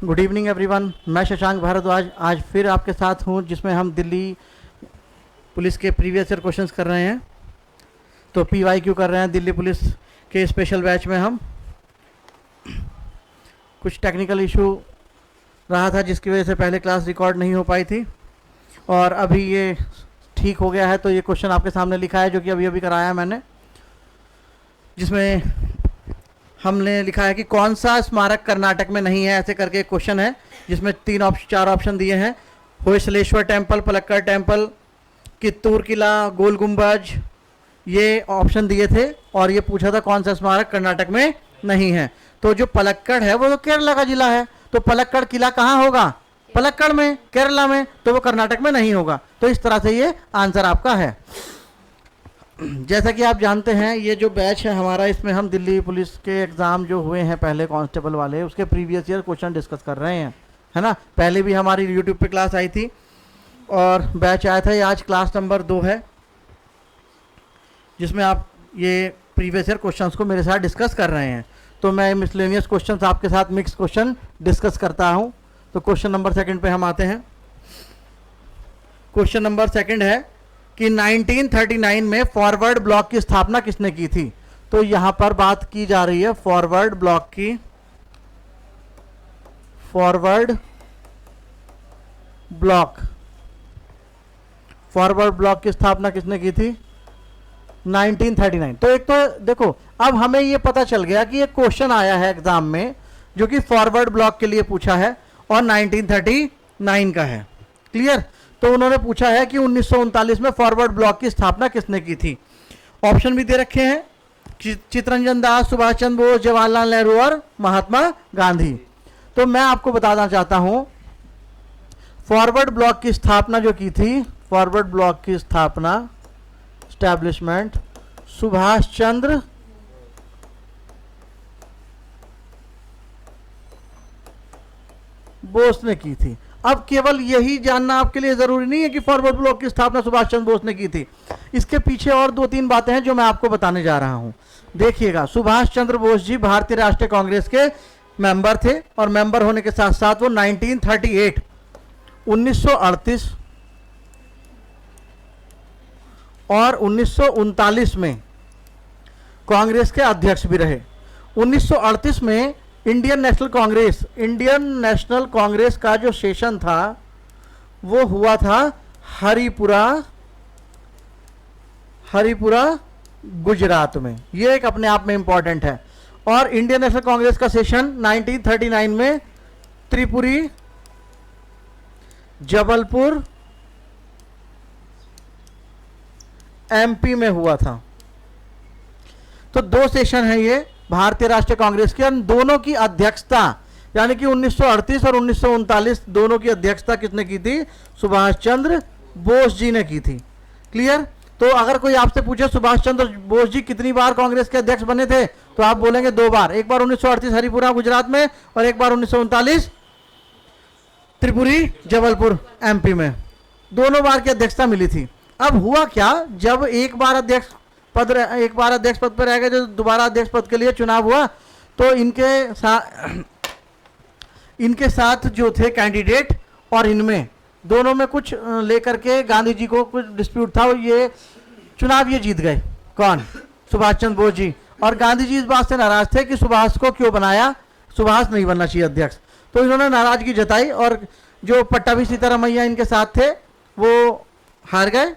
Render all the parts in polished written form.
Good evening everyone. मैं शशांक भारद्वाज आज फिर आपके साथ हूं, जिसमें हम दिल्ली पुलिस के प्रीवियस ईयर क्वेश्चंस कर रहे हैं। तो PYQ कर रहे हैं दिल्ली पुलिस के स्पेशल बैच में। हम कुछ टेक्निकल इशू रहा था जिसकी वजह से पहले क्लास रिकॉर्ड नहीं हो पाई थी, और अभी ये ठीक हो गया है। तो ये क्वेश्चन आपके सामने लिखा है जो कि अभी अभी कराया है मैंने, जिसमें हमने लिखा है कि कौन सा स्मारक कर्नाटक में नहीं है, ऐसे करके एक क्वेश्चन है जिसमें चार ऑप्शन दिए हैं। होयसलेश्वर टेम्पल, पलक्कड़ टेम्पल, कित्तूर किला, गोल गुंबज, ये ऑप्शन दिए थे। और ये पूछा था कौन सा स्मारक कर्नाटक में नहीं है। तो जो पलक्कड़ है वो तो केरला का जिला है, तो पलक्कड़ किला कहाँ होगा? पलक्कड़ में, केरला में, तो वो कर्नाटक में नहीं होगा। तो इस तरह से ये आंसर आपका है। जैसा कि आप जानते हैं, ये जो बैच है हमारा, इसमें हम दिल्ली पुलिस के एग्ज़ाम जो हुए हैं पहले कांस्टेबल वाले, उसके प्रीवियस ईयर क्वेश्चन डिस्कस कर रहे हैं, है ना। पहले भी हमारी यूट्यूब पे क्लास आई थी और बैच आया था। ये आज क्लास नंबर 2 है, जिसमें आप ये प्रीवियस ईयर क्वेश्चंस को मेरे साथ डिस्कस कर रहे हैं। तो मैं मिसलेनियस क्वेश्चंस आपके साथ मिक्स क्वेश्चन डिस्कस करता हूँ। तो क्वेश्चन नंबर 2 पे हम आते हैं। क्वेश्चन नंबर 2 है कि 1939 में फॉरवर्ड ब्लॉक की स्थापना किसने की थी? तो यहां पर बात की जा रही है फॉरवर्ड ब्लॉक की। फॉरवर्ड ब्लॉक की स्थापना किसने की थी? 1939। तो एक तो देखो, अब हमें ये पता चल गया कि एक क्वेश्चन आया है एग्जाम में जो कि फॉरवर्ड ब्लॉक के लिए पूछा है और 1939 का है। क्लियर? तो उन्होंने पूछा है कि 1939 में फॉरवर्ड ब्लॉक की स्थापना किसने की थी। ऑप्शन भी दे रखे हैं, चित्तरंजन दास, सुभाष चंद्र बोस, जवाहरलाल नेहरू और महात्मा गांधी। तो मैं आपको बताना चाहता हूं, फॉरवर्ड ब्लॉक की स्थापना जो की थी, फॉरवर्ड ब्लॉक की स्थापना, एस्टैब्लिशमेंट, सुभाष चंद्र बोस ने की थी। अब केवल यही जानना आपके लिए जरूरी नहीं है कि फॉरवर्ड ब्लॉक की स्थापना सुभाष चंद्र बोस ने की थी। इसके पीछे और 2-3 बातें हैं जो मैं आपको बताने जा रहा हूं। देखिएगा, सुभाष चंद्र बोस जी भारतीय राष्ट्रीय कांग्रेस के मेंबर थे, और मेंबर होने के साथ साथ वो 1938 1938 और 1939 में कांग्रेस के अध्यक्ष भी रहे। 1938 में इंडियन नेशनल कांग्रेस का जो सेशन था वो हुआ था हरिपुरा गुजरात में। ये एक अपने आप में इंपॉर्टेंट है। और इंडियन नेशनल कांग्रेस का सेशन 1939 में त्रिपुरी, जबलपुर, MP में हुआ था। तो 2 सेशन है ये भारतीय राष्ट्रीय कांग्रेस की, और दोनों की अध्यक्षता, यानी कि 1938 और 1939 दोनों की अध्यक्षता किसने की थी? सुभाष चंद्र बोस जी ने की थी। क्लियर? तो अगर कोई आपसे पूछे सुभाष चंद्र बोस जी कितनी बार कांग्रेस के अध्यक्ष बने थे, तो आप बोलेंगे 2 बार। एक बार 1938 हरिपुरा गुजरात में, और एक बार 1939 त्रिपुरी, जबलपुर, MP में। दोनों बार की अध्यक्षता मिली थी। अब हुआ क्या, जब एक बार अध्यक्ष पद पर रह गए, जो दोबारा अध्यक्ष पद के लिए चुनाव हुआ, तो इनके साथ जो थे कैंडिडेट, और इनमें दोनों में कुछ लेकर के गांधी जी को कुछ डिस्प्यूट था। ये चुनाव ये जीत गए। कौन? सुभाष चंद्र बोस जी। और गांधी जी इस बात से नाराज थे कि सुभाष को क्यों बनाया, सुभाष नहीं बनना चाहिए अध्यक्ष। तो इन्होंने नाराजगी जताई, और जो पट्टाभी सीतारामैया इनके साथ थे वो हार गए,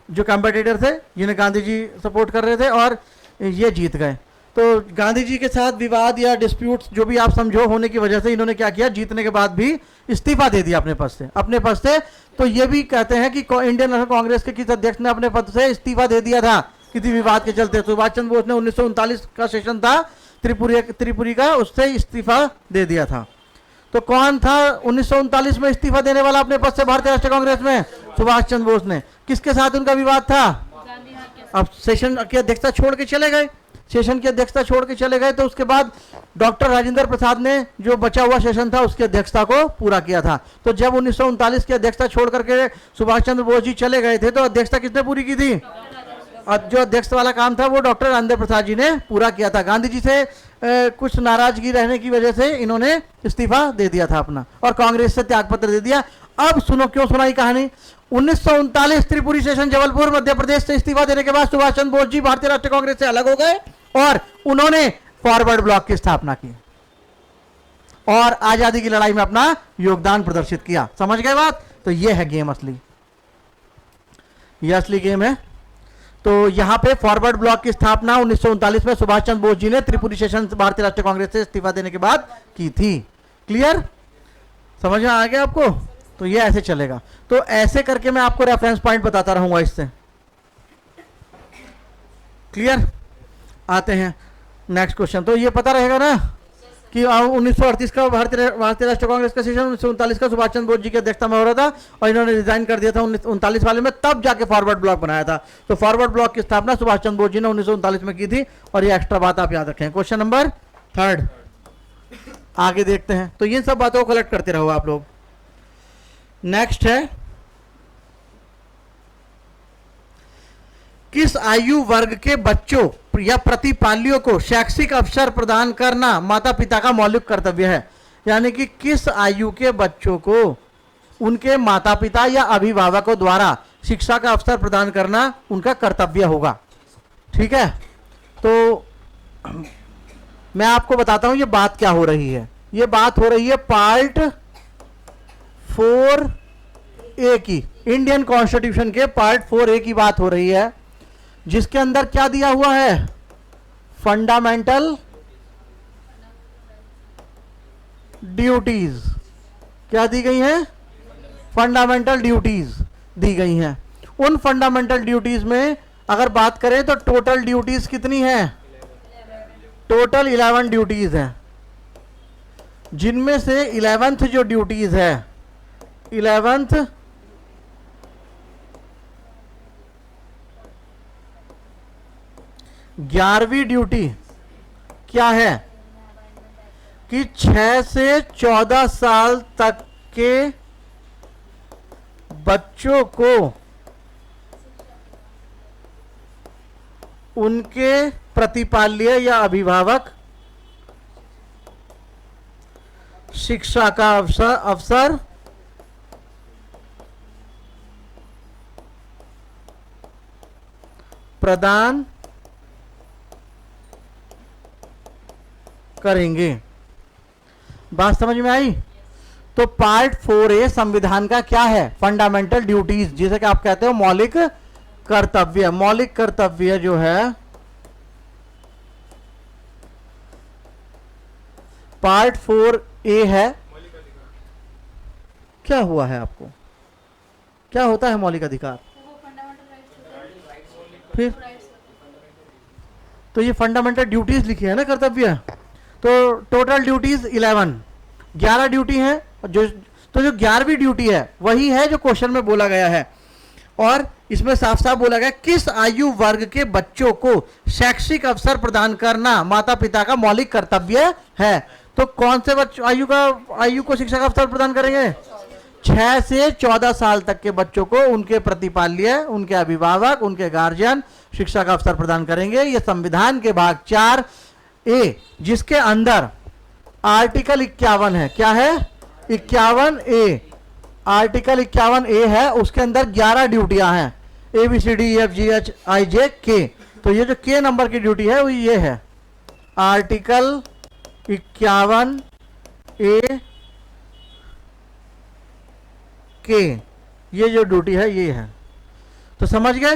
जो कॉम्पिटिटर थे जिन्हें गांधी जी सपोर्ट कर रहे थे, और ये जीत गए। तो गांधी जी के साथ विवाद या डिस्प्यूट जो भी आप समझो होने की वजह से इन्होंने क्या किया, जीतने के बाद भी इस्तीफा दे दिया अपने पद से। तो ये भी कहते हैं कि इंडियन नेशनल कांग्रेस के किस अध्यक्ष ने अपने पद से इस्तीफा दे दिया था किसी विवाद के चलते। सुभाष चंद्र बोस ने 1939 का सेशन था त्रिपुरी का, उससे इस्तीफा दे दिया था। तो कौन था 1939 में इस्तीफा देने वाला अपने पद से भारतीय राष्ट्रीय कांग्रेस में? सुभाष चंद्र बोस ने। किसके साथ उनका विवाद था? अब सेशन की अध्यक्षता छोड़ के चले गए, तो उसके बाद डॉक्टर राजेंद्र प्रसाद ने जो बचा हुआ सेशन था उसकी अध्यक्षता को पूरा किया था। तो जब 1939 की अध्यक्षता छोड़ करके सुभाष चंद्र बोस जी चले गए थे, तो अध्यक्षता किसने पूरी की थी? जो अध्यक्ष वाला काम था वो डॉक्टर राजेंद्र प्रसाद जी ने पूरा किया था। गांधी जी से कुछ नाराजगी रहने की वजह से इन्होंने इस्तीफा दे दिया था अपना और कांग्रेस से त्यागपत्र दे दिया। अब सुनो क्यों सुनाई कहानी। 1939 त्रिपुरी स्टेशन जबलपुर मध्य प्रदेश से इस्तीफा देने के बाद सुभाष चंद्र बोस जी भारतीय राष्ट्रीय कांग्रेस से अलग हो गए और उन्होंने फॉरवर्ड ब्लॉक की स्थापना की और आजादी की लड़ाई में अपना योगदान प्रदर्शित किया। समझ गए बात? तो ये है गेम असली, ये असली गेम है। तो यहां पे फॉरवर्ड ब्लॉक की स्थापना 1939 में सुभाष चंद्र बोस जी ने त्रिपुरी स्टेशन भारतीय राष्ट्रीय कांग्रेस से इस्तीफा देने के बाद की थी। क्लियर? समझ में आ गया आपको? तो ये ऐसे चलेगा। तो ऐसे करके मैं आपको रेफरेंस पॉइंट बताता रहूंगा इससे। क्लियर? आते हैं नेक्स्ट क्वेश्चन। तो ये पता रहेगा ना कि 1938 का भारतीय राष्ट्रीय कांग्रेस का सेशन 1939 का सुभाष चंद्र बोस जी की अध्यक्षता में हो रहा था और इन्होंने रिजाइन कर दिया था 1939 वाले में, तब जाके फॉरवर्ड ब्लॉक बनाया था। तो फॉरवर्ड ब्लॉक की स्थापना सुभाष चंद्र बोस जी ने 1939 में की थी और ये एक्स्ट्रा बात आप याद रखें। क्वेश्चन नंबर 3 आगे देखते हैं। तो इन सब बातों को कलेक्ट करते रहो आप लोग। नेक्स्ट है, किस आयु वर्ग के बच्चों या प्रतिपालियों को शैक्षिक अवसर प्रदान करना माता पिता का मौलिक कर्तव्य है। यानी कि किस आयु के बच्चों को उनके माता पिता या अभिभावकों द्वारा शिक्षा का अवसर प्रदान करना उनका कर्तव्य होगा। ठीक है? तो मैं आपको बताता हूं ये बात क्या हो रही है। ये बात हो रही है पार्ट 4A की, इंडियन कॉन्स्टिट्यूशन के पार्ट 4A की बात हो रही है, जिसके अंदर क्या दिया हुआ है? Fundamental duties. क्या दी गई हैं? फंडामेंटल ड्यूटीज दी गई हैं। उन फंडामेंटल ड्यूटीज में अगर बात करें तो टोटल ड्यूटीज कितनी है? टोटल 11 ड्यूटीज हैं, जिनमें से 11th जो ड्यूटीज है, 11th ग्यारहवीं ड्यूटी क्या है कि 6 से 14 साल तक के बच्चों को उनके प्रतिपाल्य या अभिभावक शिक्षा का अवसर प्रदान करेंगे। बात समझ में आई? तो पार्ट 4A संविधान का क्या है? फंडामेंटल ड्यूटीज, जिसे कि आप कहते हो मौलिक कर्तव्य। मौलिक कर्तव्य जो है पार्ट 4A है। क्या हुआ है आपको? क्या होता है मौलिक अधिकार? फिर तो ये फंडामेंटल ड्यूटीज लिखी है ना, कर्तव्य। तो टोटल ड्यूटीज 11 ड्यूटी है। जो 11वीं ड्यूटी है वही है जो क्वेश्चन में बोला गया है, और इसमें साफ साफ बोला गया किस आयु वर्ग के बच्चों को शैक्षिक अवसर प्रदान करना माता पिता का मौलिक कर्तव्य है। तो कौन से आयु को शिक्षा का अवसर प्रदान करेंगे? 6 से 14 साल तक के बच्चों को उनके प्रतिपाल्य, उनके अभिभावक, उनके गार्जियन शिक्षा का अवसर प्रदान करेंगे। यह संविधान के भाग 4A, जिसके अंदर आर्टिकल 51 है। क्या है? 51A। आर्टिकल 51A है, उसके अंदर 11 ड्यूटियां हैं, ABCDEFGHIJK। तो ये जो K नंबर की ड्यूटी है वो ये है, आर्टिकल 51A K। ये जो ड्यूटी है ये है। तो समझ गए?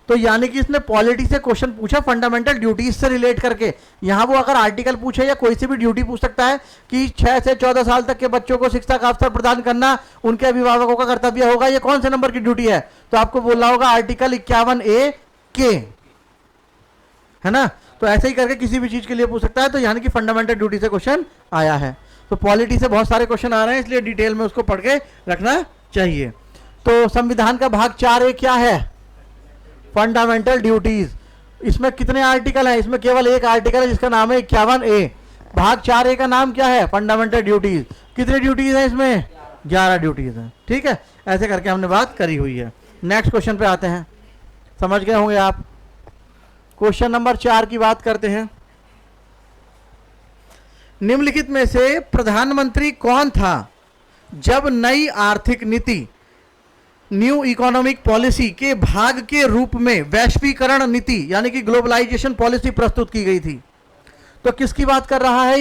तो यानी कि इसने पॉलिटी से क्वेश्चन पूछा फंडामेंटल ड्यूटीज से रिलेट करके। यहां वो अगर आर्टिकल पूछे या कोई सी भी ड्यूटी पूछ सकता है कि 6 से 14 साल तक के बच्चों को शिक्षा का अवसर प्रदान करना उनके अभिभावकों का कर्तव्य होगा। ये कौन से नंबर की ड्यूटी है? तो आपको बोलना होगा आर्टिकल 51A K, है ना। तो ऐसे ही करके किसी भी चीज के लिए पूछ सकता है। तो यानी कि फंडामेंटल ड्यूटी से क्वेश्चन आया है। तो पॉलिटी से बहुत सारे क्वेश्चन आ रहे हैं, इसलिए डिटेल में उसको पढ़ के रखना चाहिए। तो संविधान का भाग 4A क्या है? Fundamental duties. इसमें कितने आर्टिकल हैं? इसमें केवल एक आर्टिकल है जिसका नाम है 51A। भाग 4A का नाम क्या है? Fundamental duties. कितने ड्यूटीज हैं इसमें? 11 ड्यूटीज हैं। ठीक है, ऐसे करके हमने बात करी हुई है। नेक्स्ट क्वेश्चन पे आते हैं। समझ गए होंगे आप। क्वेश्चन नंबर 4 की बात करते हैं। निम्नलिखित में से प्रधानमंत्री कौन था जब नई आर्थिक नीति न्यू इकोनॉमिक पॉलिसी के भाग के रूप में वैश्वीकरण नीति यानी कि ग्लोबलाइजेशन पॉलिसी प्रस्तुत की गई थी? तो किसकी बात कर रहा है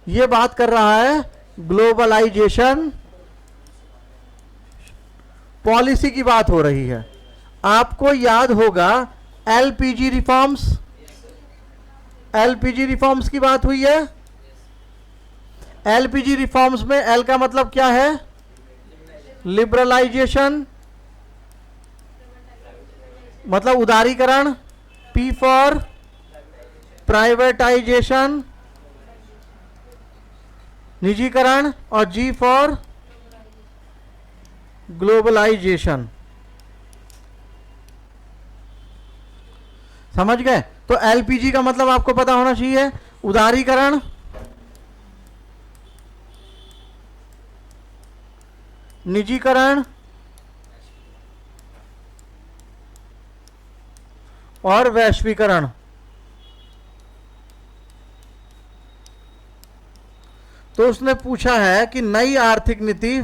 ये बात कर रहा है ग्लोबलाइजेशन पॉलिसी की बात हो रही है। आपको याद होगा एलपीजी रिफॉर्म्स, एलपीजी रिफॉर्म्स की बात हुई है। एलपीजी रिफॉर्म्स में एल का मतलब क्या है? लिबरलाइजेशन मतलब उदारीकरण, पी फॉर प्राइवेटाइजेशन निजीकरण और जी फॉर ग्लोबलाइजेशन। समझ गए? तो एलपीजी का मतलब आपको पता होना चाहिए, उदारीकरण, निजीकरण और वैश्वीकरण। तो उसने पूछा है कि नई आर्थिक नीति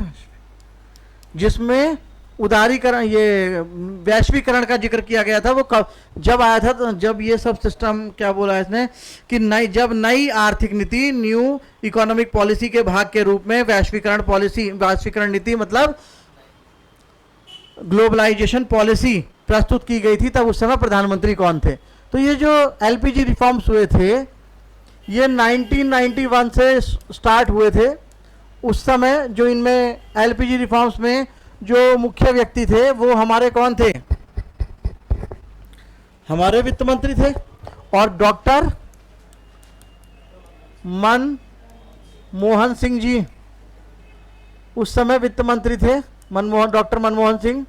जिसमें उदारीकरण ये वैश्वीकरण का जिक्र किया गया था वो कब जब आया था? तो जब ये सब सिस्टम क्या बोला है इसने कि जब नई आर्थिक नीति न्यू इकोनॉमिक पॉलिसी के भाग के रूप में वैश्वीकरण पॉलिसी, वैश्वीकरण नीति मतलब ग्लोबलाइजेशन पॉलिसी प्रस्तुत की गई थी, तब उस समय प्रधानमंत्री कौन थे? तो ये जो एलपीजी रिफॉर्म्स हुए थे ये 1991 से स्टार्ट हुए थे। उस समय जो इनमें एलपीजी रिफॉर्म्स में जो मुख्य व्यक्ति थे वो हमारे कौन थे? हमारे वित्त मंत्री थे और डॉक्टर मनमोहन सिंह जी उस समय वित्त मंत्री थे। डॉक्टर मनमोहन सिंह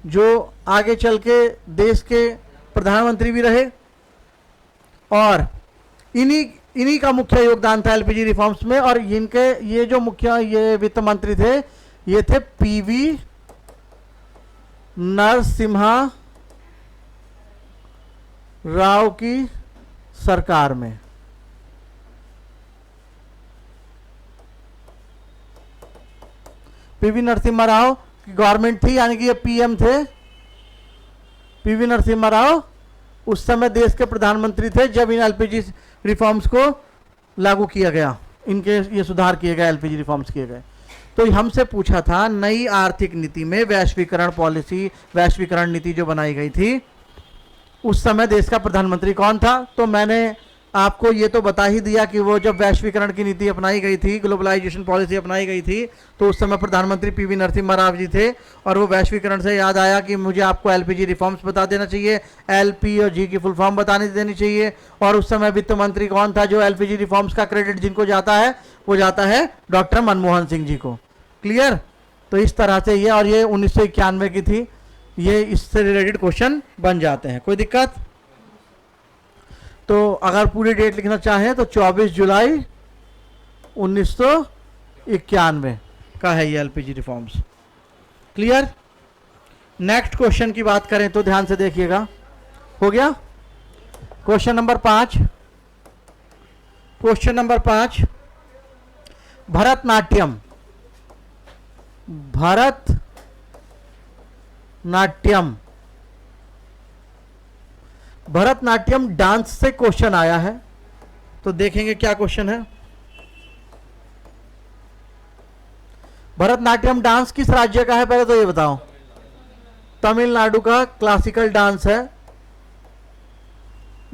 जो आगे चल के देश के प्रधानमंत्री भी रहे और इन्हीं का मुख्य योगदान था एलपीजी रिफॉर्म्स में। और इनके ये जो मुख्य ये वित्त मंत्री थे ये थे पीवी नरसिम्हा राव की सरकार में। पीवी नरसिम्हा राव की गवर्नमेंट थी यानी कि ये पीएम थे। पीवी नरसिम्हा राव उस समय देश के प्रधानमंत्री थे जब इन एलपीजी रिफॉर्म्स को लागू किया गया, इनके ये सुधार किए गए, एलपीजी रिफॉर्म्स किए गए। तो हमसे पूछा था नई आर्थिक नीति में वैश्वीकरण पॉलिसी, वैश्वीकरण नीति जो बनाई गई थी उस समय देश का प्रधानमंत्री कौन था? तो मैंने आपको ये तो बता ही दिया कि वो जब वैश्वीकरण की नीति अपनाई गई थी, ग्लोबलाइजेशन पॉलिसी अपनाई गई थी, तो उस समय प्रधानमंत्री पीवी नरसिम्हा राव जी थे। और वो वैश्वीकरण से याद आया कि मुझे आपको एलपीजी रिफॉर्म्स बता देना चाहिए, एलपी और जी की फुल फॉर्म बताने देनी चाहिए। और उस समय वित्त मंत्री कौन था? जो एलपीजी रिफॉर्म्स का क्रेडिट जिनको जाता है वो जाता है डॉक्टर मनमोहन सिंह जी को। क्लियर? तो इस तरह से ये, और ये 1991 की थी। ये इससे रिलेटेड क्वेश्चन बन जाते हैं, कोई दिक्कत? तो अगर पूरी डेट लिखना चाहें तो 24 जुलाई 1991 का है ये LPG reforms. Clear? Next question की बात करें तो ध्यान से देखिएगा। हो गया? Question number 5। Question number 5, Bharatanatyam. Bharatanatyam Bharatanatyam dance से क्वेश्चन आया है, तो देखेंगे क्या क्वेश्चन है। भरतनाट्यम डांस किस राज्य का है पहले तो ये बताओ? तमिलनाडु का क्लासिकल डांस है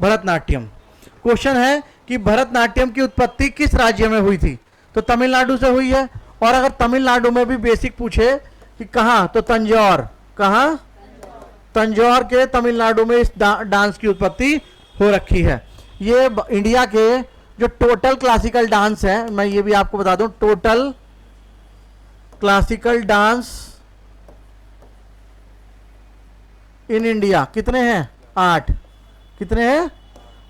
भरतनाट्यम। क्वेश्चन है कि भरतनाट्यम की उत्पत्ति किस राज्य में हुई थी? तो तमिलनाडु से हुई है। और अगर तमिलनाडु में भी बेसिक पूछे कि कहां, तो तंजौर। कहां? तंजौर के तमिलनाडु में इस डांस की उत्पत्ति हो रखी है। ये इंडिया के जो टोटल क्लासिकल डांस है, मैं ये भी आपको बता दूं, total classical dance in India कितने हैं? 8। कितने हैं?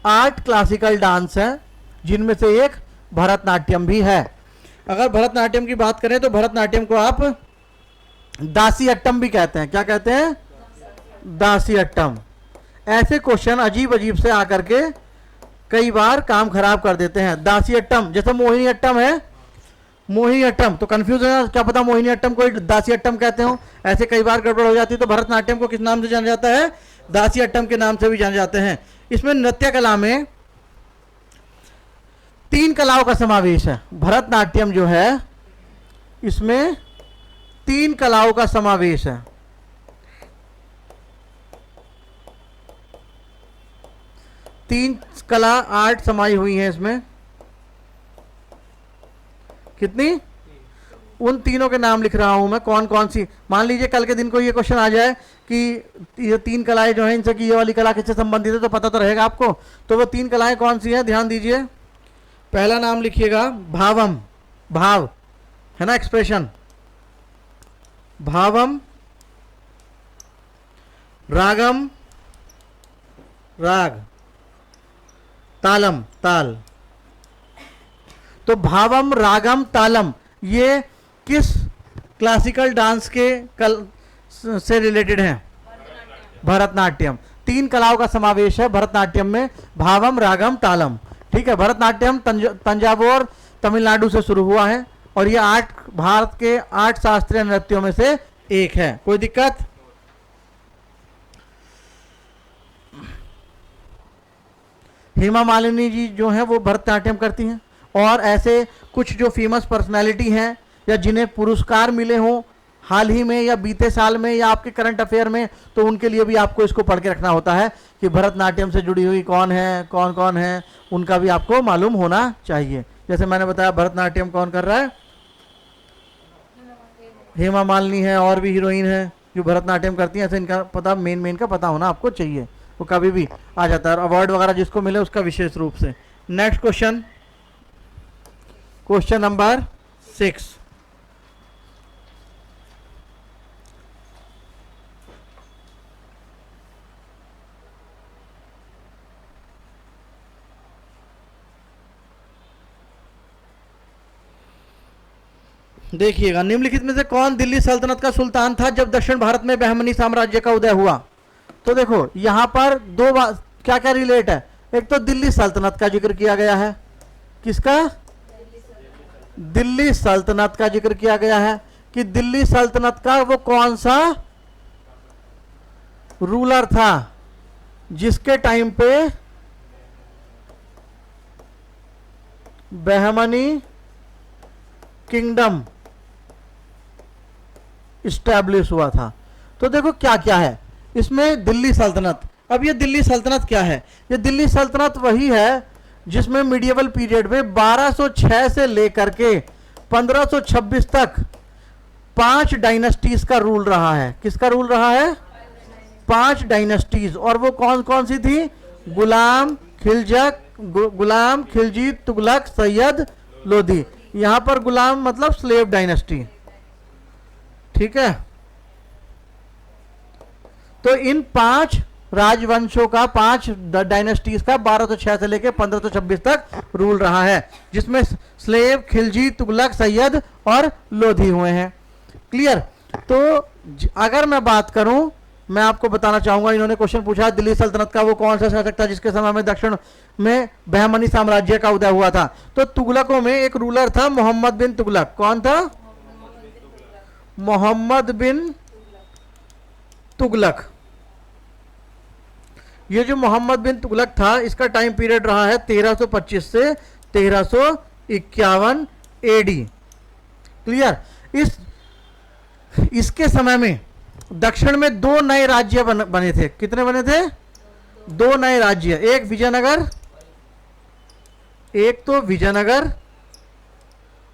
8 क्लासिकल डांस हैं, जिनमें से एक भरतनाट्यम भी है। अगर भरतनाट्यम की बात करें तो भरतनाट्यम को आप दासी अट्टम भी कहते हैं। क्या कहते हैं? दासियट्टम। ऐसे क्वेश्चन अजीब अजीब से आकर के कई बार काम खराब कर देते हैं। दासियट्टम जैसे मोहिनी अट्टम है, मोहिनी अट्टम तो कंफ्यूज है, क्या पता मोहिनी अट्टम को दासी अट्टम कहते हो। ऐसे कई बार गड़बड़ हो जाती है। तो भरतनाट्यम को किस नाम से जाना जाता है? दासी अट्टम के नाम से भी जाने जाते हैं। इसमें नृत्य कला में 3 कलाओं का समावेश है। भरतनाट्यम जो है इसमें 3 कलाओं का समावेश है। तीन कला आर्ट समाई हुई है इसमें। कितनी? उन तीनों के नाम लिख रहा हूं मैं, कौन कौन सी। मान लीजिए कल के दिन को ये क्वेश्चन आ जाए कि ये 3 कलाएं जो हैं इनसे कि ये वाली कला किससे संबंधित है, तो पता तो रहेगा आपको। तो वो 3 कलाएं कौन सी हैं, ध्यान दीजिए। पहला नाम लिखिएगा भावम, भाव है ना, एक्सप्रेशन, भावम। रागम, राग। तालम, ताल। तो भावम, रागम, तालम ये किस क्लासिकल डांस के से रिलेटेड हैं? भरतनाट्यम। 3 कलाओं का समावेश है भरतनाट्यम में, भावम, रागम, तालम। ठीक है। भरतनाट्यम तंजावुर तमिलनाडु से शुरू हुआ है और ये भारत के 8 शास्त्रीय नृत्यों में से एक है। कोई दिक्कत? हेमा मालिनी जी जो हैं वो भरतनाट्यम करती हैं। और ऐसे कुछ जो फेमस पर्सनालिटी हैं या जिन्हें पुरस्कार मिले हों हाल ही में या बीते साल में या आपके करंट अफेयर में, तो उनके लिए भी आपको इसको पढ़ के रखना होता है कि भरतनाट्यम से जुड़ी हुई कौन है, कौन कौन है, उनका भी आपको मालूम होना चाहिए। जैसे मैंने बताया भरतनाट्यम कौन कर रहा है? हेमा मालिनी है, और भी हीरोइन है जो भरतनाट्यम करती हैं। ऐसे इनका पता, मेन का पता होना आपको चाहिए, वो कभी भी आ जाता है। और अवार्ड वगैरह जिसको मिले उसका विशेष रूप से। Next question, question number 6। देखिएगा, निम्नलिखित में से कौन दिल्ली सल्तनत का सुल्तान था जब दक्षिण भारत में बहमनी साम्राज्य का उदय हुआ? तो देखो यहां पर दो बात क्या क्या रिलेट है। एक तो दिल्ली सल्तनत का जिक्र किया गया है। किसका? दिल्ली सल्तनत का जिक्र किया गया है कि दिल्ली सल्तनत का वो कौन सा रूलर था जिसके टाइम पे बहमनी किंगडम इस्टेब्लिश हुआ था। तो देखो क्या क्या है इसमें दिल्ली सल्तनत। अब ये दिल्ली सल्तनत क्या है? ये दिल्ली सल्तनत वही है जिसमें मिडिएवल पीरियड में 1206 से लेकर के 1526 तक 5 डायनेस्टीज का रूल रहा है। किसका रूल रहा है? 5 डायनेस्टीज। और वो कौन कौन सी थी? गुलाम, खिलजी, तुगलक, सैयद, लोधी। यहां पर गुलाम मतलब स्लेव डायनेस्टी। ठीक है। तो इन 5 राजवंशों का, 5 डायनेस्टीज का 1206 से लेकर 1526 तक रूल रहा है, जिसमें स्लेव, खिलजी, तुगलक, सैयद और लोधी हुए हैं। क्लियर? तो अगर मैं बात करूं, मैं आपको बताना चाहूंगा, इन्होंने क्वेश्चन पूछा दिल्ली सल्तनत का वो कौन सा शासक था जिसके समय में दक्षिण में बहमनी साम्राज्य का उदय हुआ था। तो तुगलकों में एक रूलर था मोहम्मद बिन तुगलक। कौन था? मोहम्मद बिन तुगलक। ये जो मोहम्मद बिन तुगलक था इसका टाइम पीरियड रहा है 1325 से 1351 एडी। क्लियर? इसके समय में दक्षिण में 2 नए राज्य बने थे। कितने बने थे? 2 नए राज्य। एक विजयनगर, एक तो विजयनगर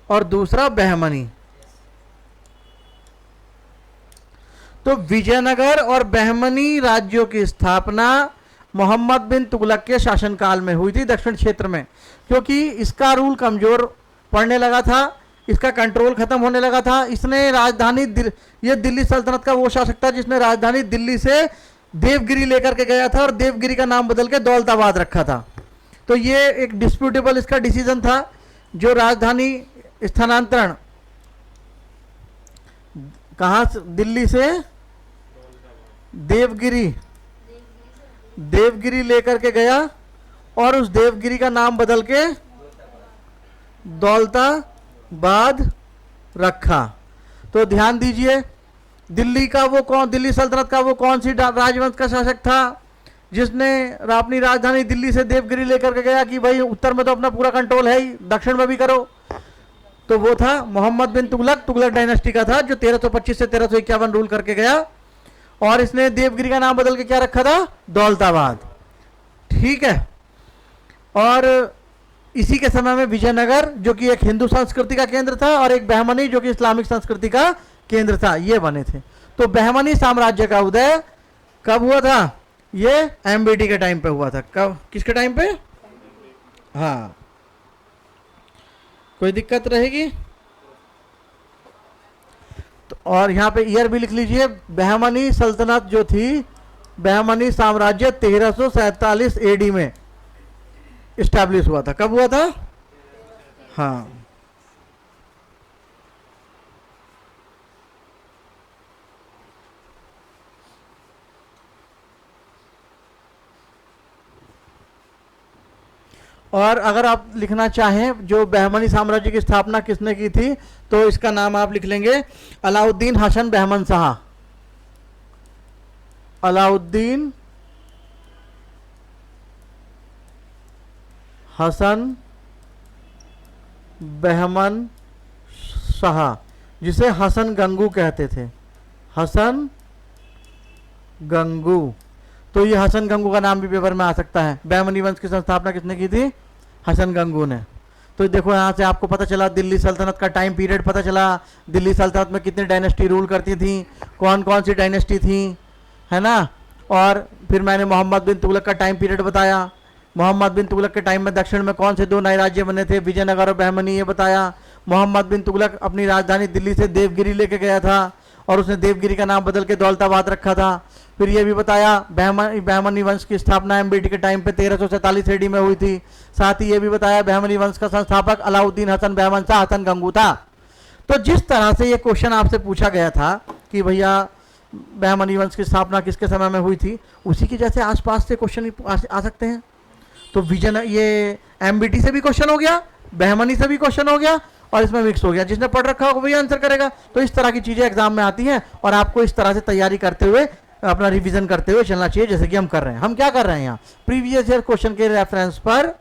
और दूसरा बहमनी। तो विजयनगर और बहमनी राज्यों की स्थापना मोहम्मद बिन तुगलक के शासनकाल में हुई थी दक्षिण क्षेत्र में, क्योंकि इसका रूल कमजोर पड़ने लगा था, इसका कंट्रोल खत्म होने लगा था। इसने राजधानी ये दिल्ली सल्तनत का वो शासक था जिसने राजधानी दिल्ली से देवगिरी लेकर के गया था और देवगिरी का नाम बदल के दौलताबाद रखा था। तो ये एक डिस्प्यूटेबल इसका डिसीजन था। जो राजधानी स्थानांतरण कहां से, दिल्ली से देवगिरी, देवगिरी लेकर के गया और उस देवगिरी का नाम बदल के दौलताबाद रखा। तो ध्यान दीजिए, दिल्ली का वो कौन, दिल्ली सल्तनत का वो कौन सी राजवंश का शासक था जिसने अपनी राजधानी दिल्ली से देवगिरी लेकर के गया कि भाई उत्तर में तो अपना पूरा कंट्रोल है ही, दक्षिण में भी करो? तो वो था मोहम्मद बिन तुगलक, तुगलक डायनेस्टी का था, जो 1325 से 1351 रूल करके गया और इसने देवगिरी का नाम बदल के क्या रखा था? दौलताबाद। ठीक है। और इसी के समय में विजयनगर, जो कि एक हिंदू संस्कृति का केंद्र था, और एक बहमनी जो कि इस्लामिक संस्कृति का केंद्र था, ये बने थे। तो बहमनी साम्राज्य का उदय कब हुआ था? ये एमबीटी के टाइम पे हुआ था। कब, किसके टाइम पे? हाँ, कोई दिक्कत रहेगी तो, और यहां पे ईयर भी लिख लीजिए। बहमनी सल्तनत जो थी, बहमनी साम्राज्य 1347 एडी में इस्टेब्लिश हुआ था। कब हुआ था? हाँ। और अगर आप लिखना चाहें जो बहमनी साम्राज्य की स्थापना किसने की थी, तो इसका नाम आप लिख लेंगे अलाउद्दीन हसन बहमन शाह। अलाउद्दीन हसन बहमन शाह, जिसे हसन गंगू कहते थे। हसन गंगू। तो ये हसन गंगू का नाम भी पेपर में आ सकता है। बहमनी वंश की संस्थापना किसने की थी? हसन गंगू ने। तो देखो यहाँ से आपको पता चला, दिल्ली सल्तनत का टाइम पीरियड पता चला, दिल्ली सल्तनत में कितनी डायनेस्टी रूल करती थी, कौन कौन सी डायनेस्टी थी, है ना। और फिर मैंने मोहम्मद बिन तुगलक का टाइम पीरियड बताया। मोहम्मद बिन तुगलक के टाइम में दक्षिण में कौन से दो नए राज्य बने थे? विजयनगर और बहमनी, ये बताया। मोहम्मद बिन तुगलक अपनी राजधानी दिल्ली से देवगिरी लेके गया था और उसने देवगिरी का नाम बदल के दौलताबाद रखा था। फिर ये भी बताया बहमनी वंश की स्थापना एमबीटी के टाइम पे 1347 एडी में हुई थी। साथ ही ये भी बताया बहमनी वंश का संस्थापक अलाउद्दीन हसन बहमन शाह हसन गंगू था। तो जिस तरह से ये क्वेश्चन आपसे पूछा गया था कि भैया बहमनी वंश की स्थापना किसके समय में हुई थी, उसी की जैसे आसपास से क्वेश्चन आ सकते हैं। तो विजन ये एमबीटी से भी क्वेश्चन हो गया, बहमनी से भी क्वेश्चन हो गया और इसमें मिक्स हो गया। जिसने पढ़ रखा होगा वही आंसर करेगा। तो इस तरह की चीजें एग्जाम में आती हैं और आपको इस तरह से तैयारी करते हुए, अपना रिवीजन करते हुए चलना चाहिए, जैसे कि हम कर रहे हैं। हम क्या कर रहे हैं यहाँ? प्रीवियस ईयर क्वेश्चन के रेफरेंस पर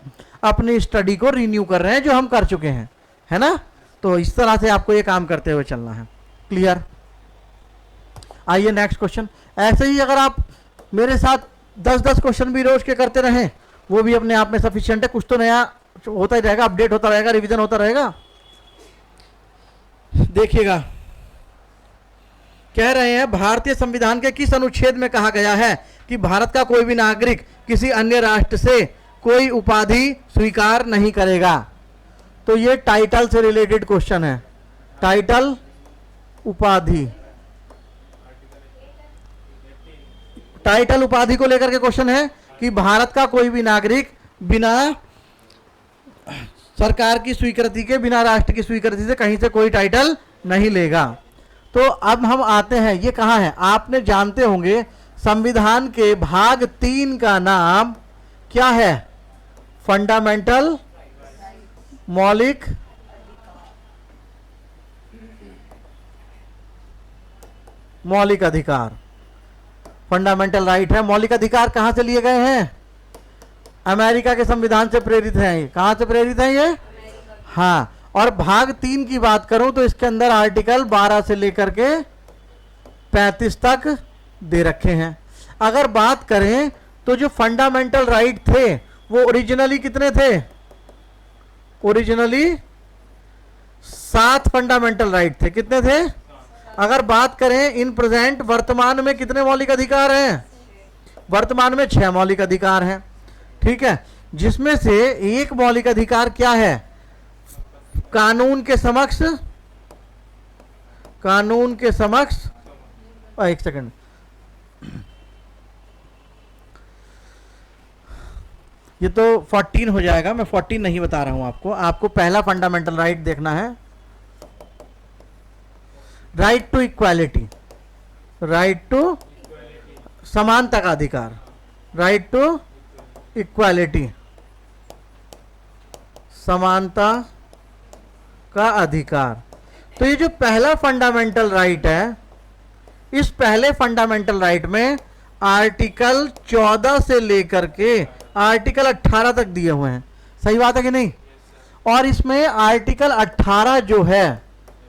अपनी स्टडी को रिन्यू कर रहे हैं, जो हम कर चुके हैं, है ना। तो इस तरह से आपको ये काम करते हुए चलना है। क्लियर? आइए नेक्स्ट क्वेश्चन। ऐसे ही अगर आप मेरे साथ 10-10 क्वेश्चन भी रोज के करते रहें, वो भी अपने आप में सफिशिएंट है। कुछ तो नया होता ही रहेगा, अपडेट होता रहेगा, रिवीजन होता रहेगा। देखिएगा, कह रहे हैं भारतीय संविधान के किस अनुच्छेद में कहा गया है कि भारत का कोई भी नागरिक किसी अन्य राष्ट्र से कोई उपाधि स्वीकार नहीं करेगा? तो ये टाइटल से रिलेटेड क्वेश्चन है। टाइटल, उपाधि, टाइटल उपाधि को लेकर के क्वेश्चन है कि भारत का कोई भी नागरिक बिना सरकार की स्वीकृति के, बिना राष्ट्र की स्वीकृति से कहीं से कोई टाइटल नहीं लेगा। तो अब हम आते हैं, ये कहाँ है? आपने जानते होंगे संविधान के भाग 3 का नाम क्या है? फंडामेंटल, मौलिक मौलिक अधिकार, फंडामेंटल राइट है। मौलिक अधिकार कहां से लिए गए हैं? अमेरिका के संविधान से प्रेरित हैं। ये कहां से प्रेरित हैं ये? हाँ। और भाग 3 की बात करूं तो इसके अंदर आर्टिकल 12 से लेकर के 35 तक दे रखे हैं। अगर बात करें तो जो फंडामेंटल राइट थे वो ओरिजिनली कितने थे? ओरिजिनली 7 फंडामेंटल राइट थे। कितने थे? अगर बात करें इन प्रेजेंट, वर्तमान में कितने मौलिक अधिकार हैं? वर्तमान में 6 मौलिक अधिकार हैं। ठीक है, जिसमें से एक मौलिक अधिकार क्या है? कानून के समक्ष, कानून के समक्ष, एक सेकंड, ये तो 14 हो जाएगा, मैं 14 नहीं बता रहा हूं आपको। आपको पहला फंडामेंटल राइट देखना है, right to equality. Right to, समानता का अधिकार, राइट टू इक्वालिटी, समानता का अधिकार। तो ये जो पहला फंडामेंटल राइट है, इस पहले फंडामेंटल राइट में आर्टिकल 14 से लेकर के आर्टिकल 18 तक दिए हुए हैं। सही बात है कि नहीं? और इसमें आर्टिकल 18 जो है,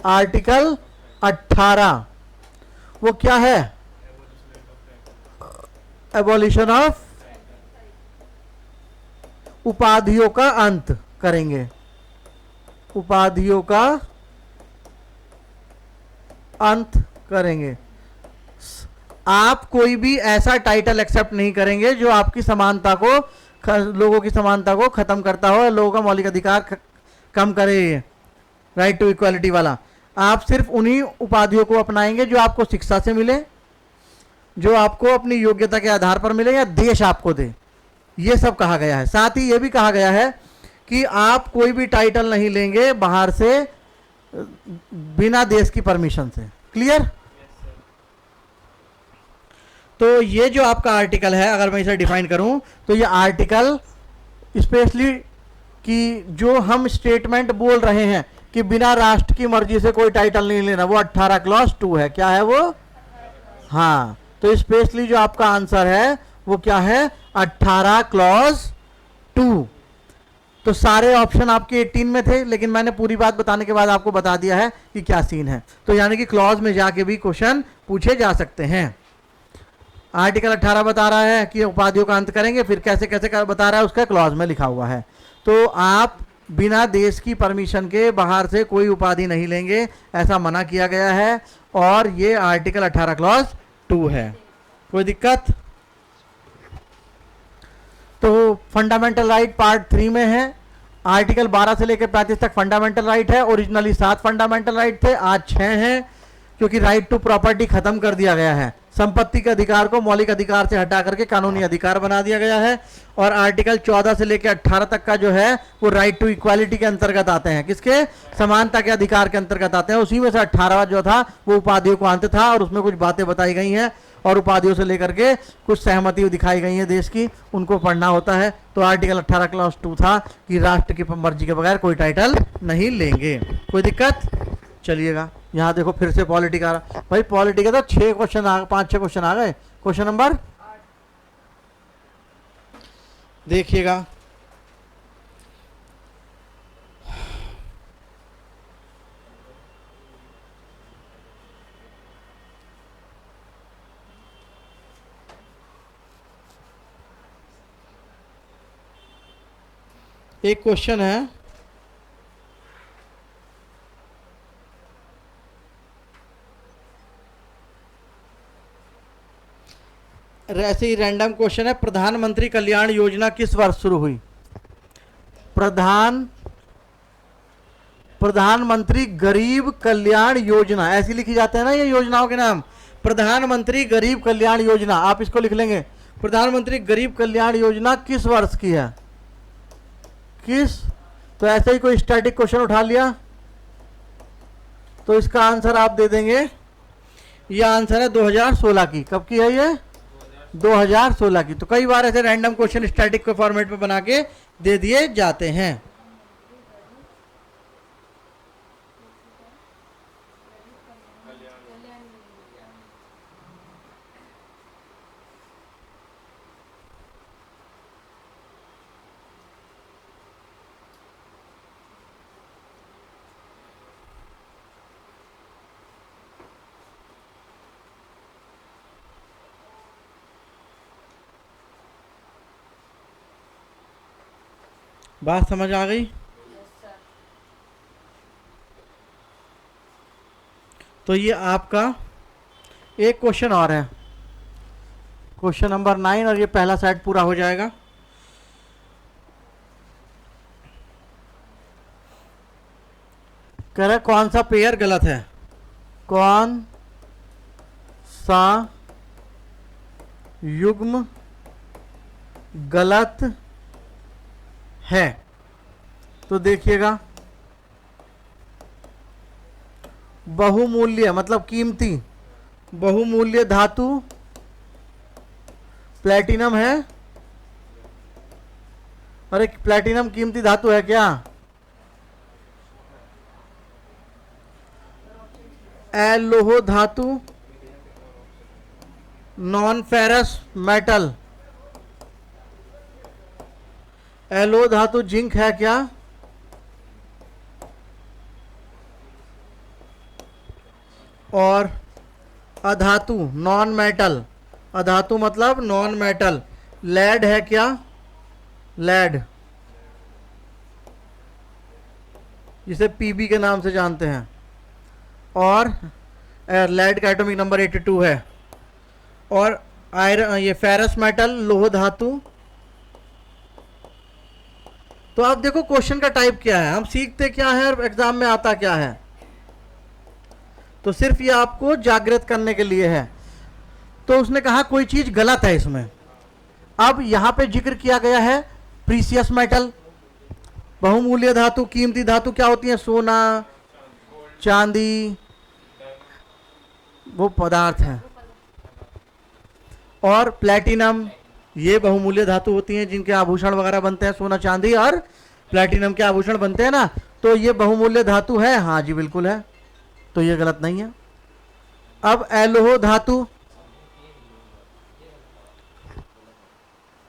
आर्टिकल 18 वो क्या है? एबॉलिशन ऑफ, उपाधियों का अंत करेंगे, उपाधियों का अंत करेंगे। आप कोई भी ऐसा टाइटल एक्सेप्ट नहीं करेंगे जो आपकी समानता को, लोगों की समानता को खत्म करता हो, लोगों का मौलिक अधिकार कम करे, राइट टू इक्वालिटी वाला। आप सिर्फ उन्हीं उपाधियों को अपनाएंगे जो आपको शिक्षा से मिले, जो आपको अपनी योग्यता के आधार पर मिले या देश आपको दे। ये सब कहा गया है। साथ ही ये भी कहा गया है कि आप कोई भी टाइटल नहीं लेंगे बाहर से बिना देश की परमिशन से। क्लियर? तो ये जो आपका आर्टिकल है, अगर मैं इसे डिफाइन करूं तो ये आर्टिकल स्पेशली कि जो हम स्टेटमेंट बोल रहे हैं कि बिना राष्ट्र की मर्जी से कोई टाइटल नहीं लेना, वो 18 क्लॉज 2 है। क्या है वो? हाँ, तो स्पेशली जो आपका आंसर है वो क्या है? 18 क्लॉज 2। तो सारे ऑप्शन आपके 18 में थे, लेकिन मैंने पूरी बात बताने के बाद आपको बता दिया है कि क्या सीन है। तो यानी कि क्लॉज में जाके भी क्वेश्चन पूछे जा सकते हैं। आर्टिकल 18 बता रहा है कि उपाधियों का अंत करेंगे, फिर कैसे कैसे बता रहा है उसका क्लॉज में लिखा हुआ है। तो आप बिना देश की परमिशन के बाहर से कोई उपाधि नहीं लेंगे, ऐसा मना किया गया है। और ये आर्टिकल 18 क्लॉज 2 है। कोई दिक्कत? तो फंडामेंटल राइट पार्ट 3 में है। आर्टिकल 12 से लेकर 35 तक फंडामेंटल राइट है। ओरिजिनली 7 फंडामेंटल राइट थे, आज 6 हैं, क्योंकि राइट टू प्रॉपर्टी खत्म कर दिया गया है। संपत्ति के अधिकार को मौलिक अधिकार से हटा करके कानूनी अधिकार बना दिया गया है। और आर्टिकल 14 से लेकर 18 तक का जो है वो राइट टू इक्वालिटी के अंतर्गत आते हैं। किसके? समानता के अधिकार के अंतर्गत आते हैं। उसी में से 18वां जो था वो उपाधियों को अंत था, और उसमें कुछ बातें बताई गई हैं और उपाधियों से लेकर के कुछ सहमति दिखाई गई है देश की, उनको पढ़ना होता है। तो आर्टिकल 18 क्लॉज 2 था कि राष्ट्र की मर्जी के बगैर कोई टाइटल नहीं लेंगे। कोई दिक्कत? चलिएगा, यहाँ देखो फिर से पॉलिटी का भाई, पॉलिटी का तो 6 क्वेश्चन 5-6 क्वेश्चन आ गए। क्वेश्चन नंबर देखिएगा, एक क्वेश्चन है, ऐसे ही रैंडम क्वेश्चन है। प्रधानमंत्री कल्याण योजना किस वर्ष शुरू हुई? प्रधानमंत्री गरीब कल्याण योजना, ऐसी लिखी जाते हैं ना ये योजनाओं के नाम। प्रधानमंत्री गरीब कल्याण योजना, आप इसको लिख लेंगे। प्रधानमंत्री गरीब कल्याण योजना किस वर्ष की है? किस? तो ऐसे ही कोई स्टैटिक क्वेश्चन उठा लिया तो इसका आंसर आप दे देंगे। यह आंसर है 2016 की। कब की है ये? 2016 की। तो कई बार ऐसे रैंडम क्वेश्चन स्टैटिक के फॉर्मेट में बना के दे दिए जाते हैं। बात समझ आ गई? तो ये आपका एक क्वेश्चन और है, क्वेश्चन नंबर 9, और ये पहला सेट पूरा हो जाएगा। कह रहा है कौन सा पेयर गलत है? कौन सा युग्म गलत है? तो देखिएगा, बहुमूल्य मतलब कीमती, बहुमूल्य धातु प्लेटिनम है, अरे प्लेटिनम कीमती धातु है क्या? लोह धातु, नॉन फेरस मेटल। लोह धातु जिंक है क्या? और अधातु नॉन मेटल, अधातु मतलब नॉन मेटल, लेड है क्या? लेड, जिसे पीबी के नाम से जानते हैं, और लेड का एटॉमिक नंबर 82 है। और आयरन, ये फेरस मेटल, लोह धातु। तो आप देखो क्वेश्चन का टाइप क्या है, हम सीखते क्या है और एग्जाम में आता क्या है। तो सिर्फ ये आपको जागृत करने के लिए है। तो उसने कहा कोई चीज गलत है इसमें। अब यहां पे जिक्र किया गया है प्रीसियस मेटल, बहुमूल्य धातु, कीमती धातु क्या होती है? सोना, चांदी, वो पदार्थ है। और प्लेटिनम, ये बहुमूल्य धातु होती हैं जिनके आभूषण वगैरह बनते हैं, सोना चांदी और प्लेटिनम के आभूषण बनते हैं ना, तो ये बहुमूल्य धातु है। हाँ जी बिल्कुल है, तो ये गलत नहीं है। अब एलोह धातु,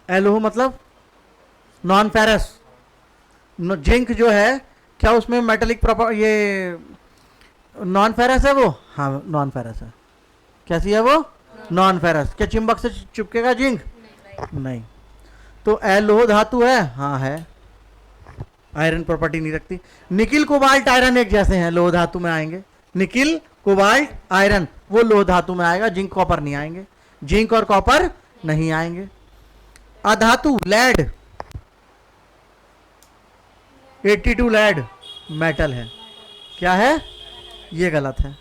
एलोह मतलब नॉन फेरस, जिंक जो है, क्या उसमें मेटेलिक प्रॉपर, ये नॉन फेरस है वो? हाँ नॉन फेरस है। कैसी है वो? Non ferrous. क्या चिंबक से चिपकेगा जिंक? नहीं। तो एलोह धातु है? हाँ है, आयरन प्रॉपर्टी नहीं रखती। निकिल कोबाल्ट आयरन एक जैसे हैं, लोह धातु में आएंगे। निकिल कोबाल्ट आयरन वो लोह धातु में आएगा, जिंक कॉपर नहीं आएंगे, जिंक और कॉपर नहीं आएंगे। अधातु लेड, 82 लेड मेटल है, क्या है? ये गलत है।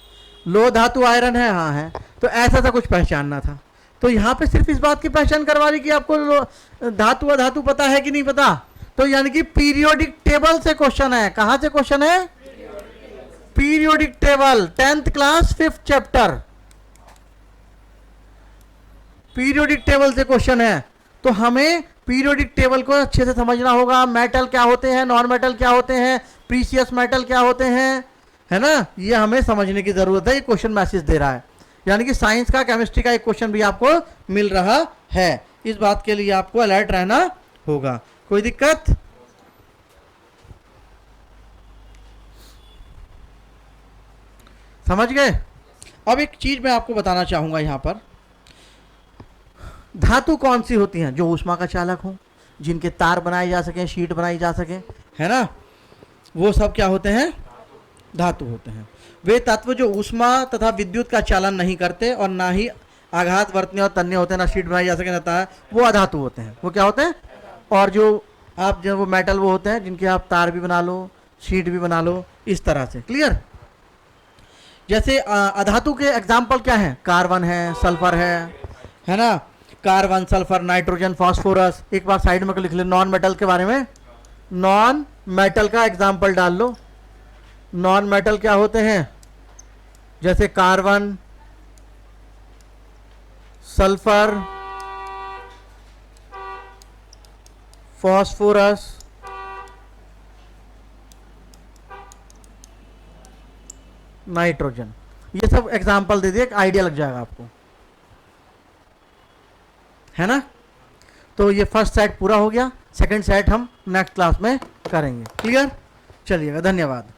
लोह धातु आयरन है, हाँ है। तो ऐसा सा कुछ पहचानना था। तो यहां पे सिर्फ इस बात की पहचान करवा रही कि आपको धातु अधातु पता है कि नहीं पता। तो यानी कि पीरियोडिक टेबल से क्वेश्चन है। कहां से क्वेश्चन है? Periodic table, 10th class 5th chapter, periodic table से क्वेश्चन है। तो हमें पीरियोडिक टेबल को अच्छे से समझना होगा। मेटल क्या होते हैं, नॉन मेटल क्या होते हैं, प्रीसियस मेटल क्या होते हैं, है ना, ये हमें समझने की जरूरत है। ये क्वेश्चन मैसेज दे रहा है, यानी कि साइंस का, केमिस्ट्री का एक क्वेश्चन भी आपको मिल रहा है। इस बात के लिए आपको अलर्ट रहना होगा। कोई दिक्कत? समझ गए? अब एक चीज मैं आपको बताना चाहूंगा यहां पर, धातु कौन सी होती हैं जो ऊष्मा का चालक हो, जिनके तार बनाए जा सके, शीट बनाई जा सके, है ना, वो सब क्या होते हैं? धातु होते हैं। वे तत्व जो ऊष्मा तथा विद्युत का चालन नहीं करते और ना ही आघात वर्तने और तन्य होते हैं, ना शीट बनाई जा सके, ना वो अधातु होते हैं। वो क्या होते हैं? और जो आप जो वो मेटल वो होते हैं जिनके आप तार भी बना लो, शीट भी बना लो, इस तरह से। क्लियर? जैसे अधातु के एग्जाम्पल क्या है? कार्बन है, सल्फर है ना, कार्बन, सल्फर, नाइट्रोजन, फास्फोरस। एक बार साइड में लिख ले नॉन मेटल के बारे में। नॉन मेटल का एग्जाम्पल डाल लो। नॉन मेटल क्या होते हैं? जैसे कार्बन, सल्फर, फास्फोरस, नाइट्रोजन। ये सब एग्जाम्पल दे दिए, एक आइडिया लग जाएगा आपको, है ना। तो ये फर्स्ट सेट पूरा हो गया। सेकंड सेट हम नेक्स्ट क्लास में करेंगे। क्लियर? चलिएगा, धन्यवाद।